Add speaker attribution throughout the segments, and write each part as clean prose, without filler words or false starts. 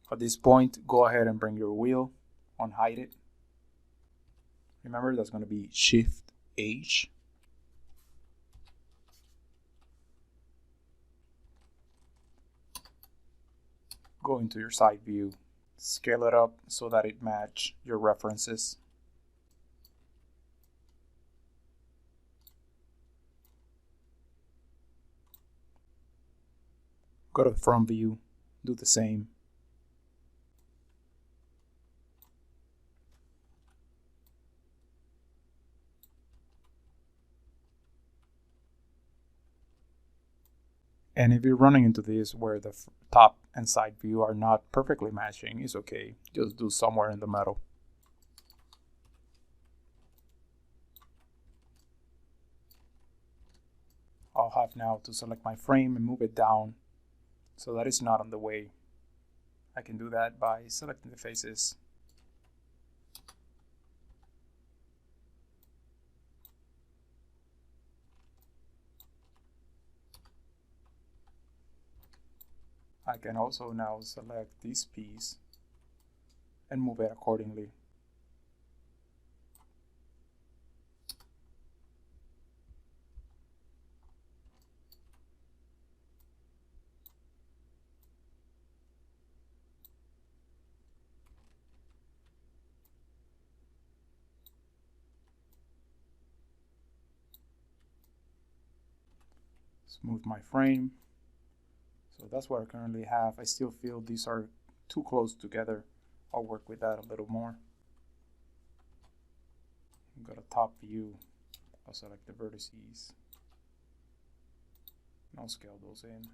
Speaker 1: At this point, go ahead and bring your wheel, unhide it. Remember, that's going to be Shift H. Go into your side view, scale it up so that it matches your references. Go to front view, do the same. And if you're running into this where the top and side view are not perfectly matching, it's okay. Just do somewhere in the middle. I'll have now to select my frame and move it down so that it's not on the way. I can do that by selecting the faces. I can also now select this piece and move it accordingly. Smooth my frame. So that's what I currently have. I still feel these are too close together. I'll work with that a little more. Go to top view. I'll select the vertices. And I'll scale those in.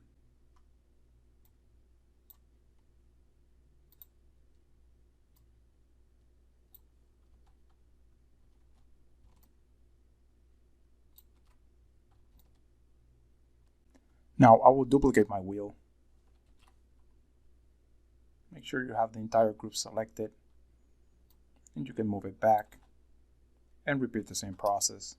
Speaker 1: Now I will duplicate my wheel. Make sure you have the entire group selected, and you can move it back and repeat the same process.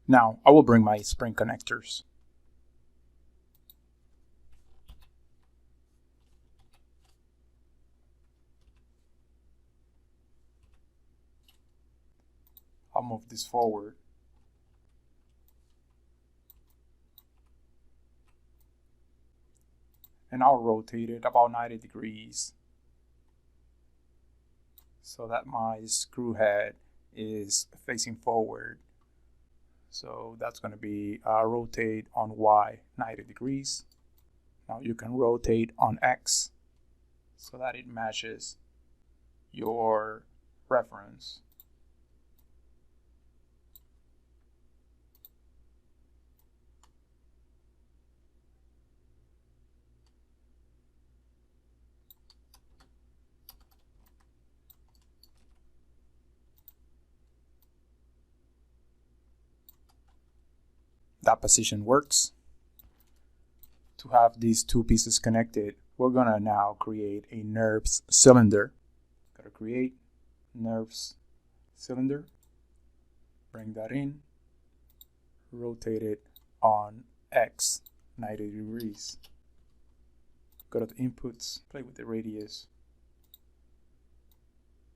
Speaker 1: Now I will bring my spring connectors. I'll move this forward. And I'll rotate it about 90 degrees so that my screw head is facing forward. So that's going to be rotate on Y 90 degrees. Now you can rotate on X so that it matches your reference. That position works. To have these two pieces connected, we're gonna now create a NURBS cylinder. Gotta create NURBS cylinder, bring that in, rotate it on X 90 degrees. Go to the inputs, play with the radius,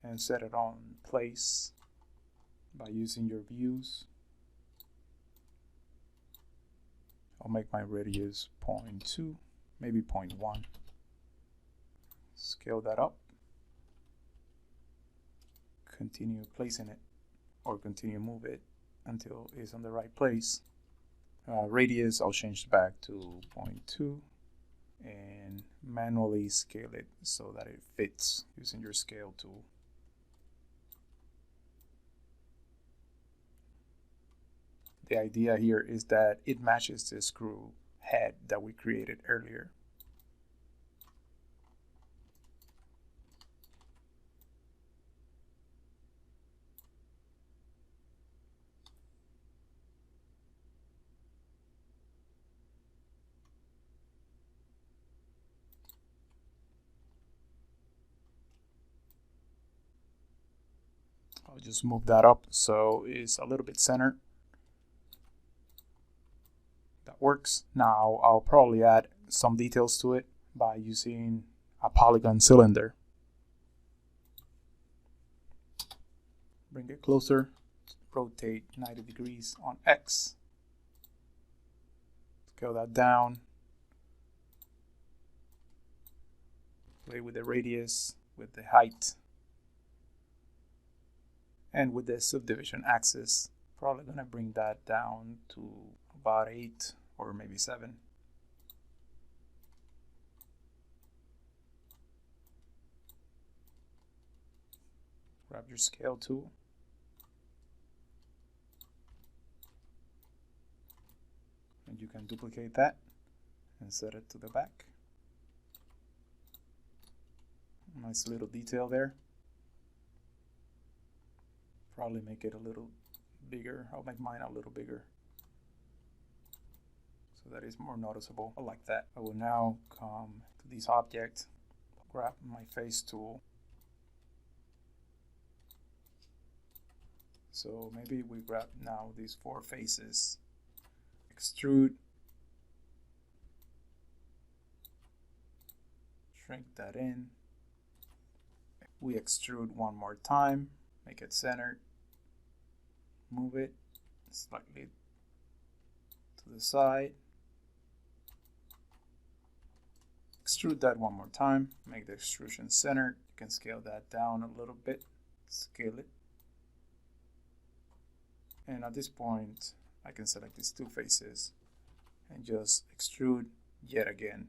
Speaker 1: and set it on place by using your views. I'll make my radius 0.2, maybe 0.1. Scale that up. Continue placing it, or continue move it until it's on the right place. Radius, I'll change back to 0.2 and manually scale it so that it fits using your scale tool. The idea here is that it matches the screw head that we created earlier. I'll just move that up so it's a little bit centered. That works. Now I'll probably add some details to it by using a polygon cylinder. Bring it closer, rotate 90 degrees on X, scale that down, play with the radius, with the height, and with the subdivision axis. Probably gonna bring that down to about 8 or maybe 7. Grab your scale tool. And you can duplicate that and set it to the back. Nice little detail there. Probably make it a little bigger. I'll make mine a little bigger so that it's more noticeable. I like that. I will now come to this object, grab my face tool. So maybe we grab now these 4 faces, extrude, shrink that in. We extrude one more time, make it centered, move it slightly to the side, extrude that one more time, make the extrusion centered. You can scale that down a little bit, scale it. And at this point, I can select these 2 faces and just extrude yet again.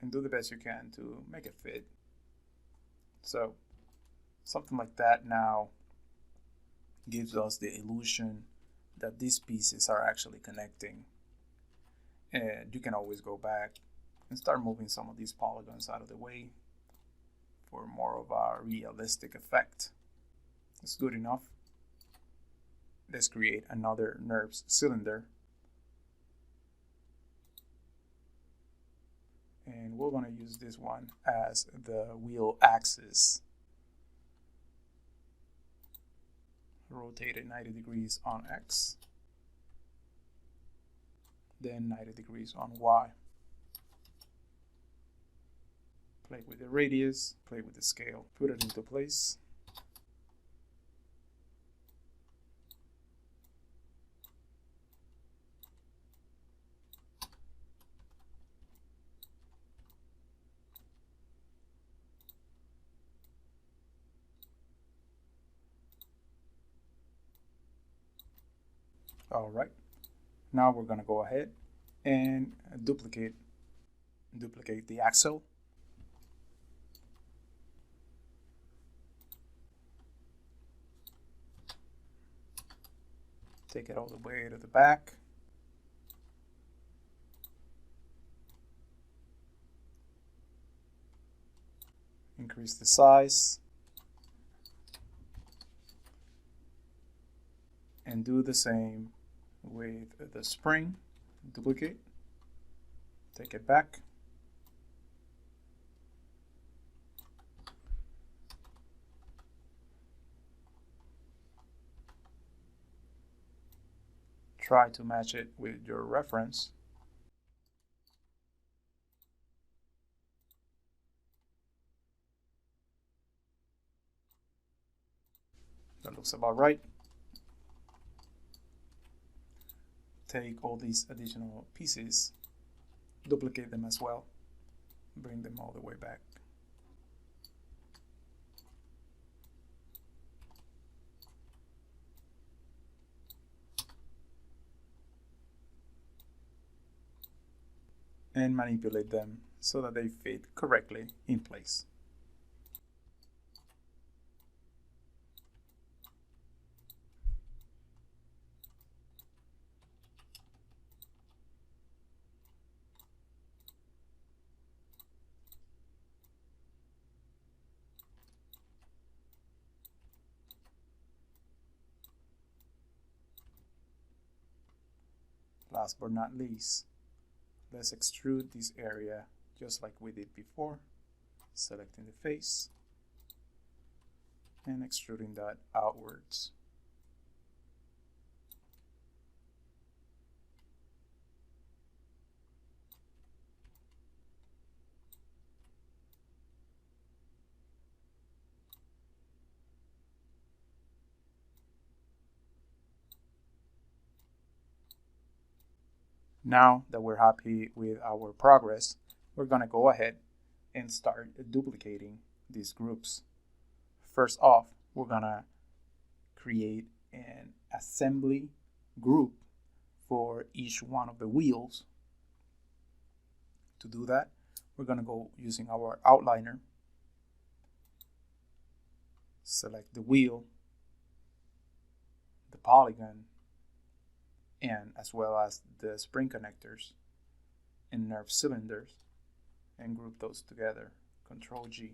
Speaker 1: And do the best you can to make it fit. So something like that now gives us the illusion that these pieces are actually connecting. And you can always go back and start moving some of these polygons out of the way for more of a realistic effect. It's good enough. Let's create another NURBS cylinder. And we're going to use this one as the wheel axis. Rotate it 90 degrees on X, then 90 degrees on Y. Play with the radius, play with the scale, put it into place. All right, now we're going to go ahead and duplicate the axle. Take it all the way to the back. Increase the size. And do the same with the spring. Duplicate. Take it back. Try to match it with your reference. That looks about right. Take all these additional pieces, duplicate them as well, bring them all the way back. And manipulate them so that they fit correctly in place. Last but not least, let's extrude this area just like we did before, selecting the face, and extruding that outwards. Now that we're happy with our progress, we're going to go ahead and start duplicating these groups. First off, we're going to create an assembly group for each one of the wheels. To do that, we're going to go using our outliner, select the wheel, the polygon, and as well as the spring connectors and nerve cylinders, and group those together. Control G.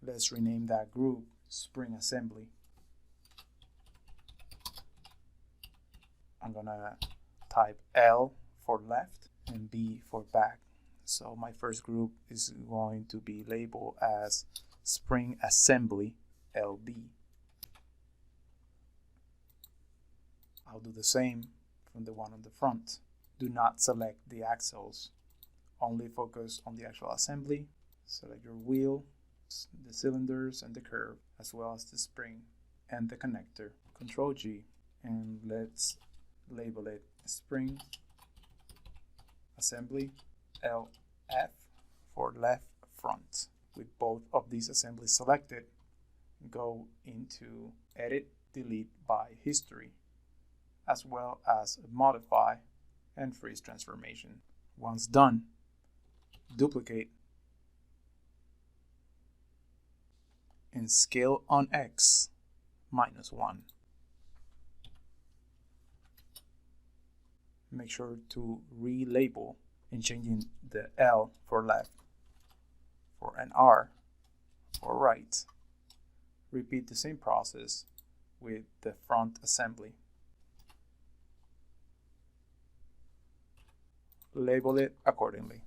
Speaker 1: Let's rename that group Spring Assembly. I'm gonna type L for left and B for back. So my first group is going to be labeled as Spring Assembly LB. I'll do the same from the one on the front. Do not select the axles, only focus on the actual assembly. Select your wheel, the cylinders and the curve, as well as the spring and the connector. Control G, and let's label it Spring Assembly LF for left front. With both of these assemblies selected, go into Edit, Delete by History, as well as Modify and Freeze Transformation. Once done, duplicate and scale on X -1. Make sure to relabel and changing the L for left for an R for right. Repeat the same process with the front assembly. Label it accordingly.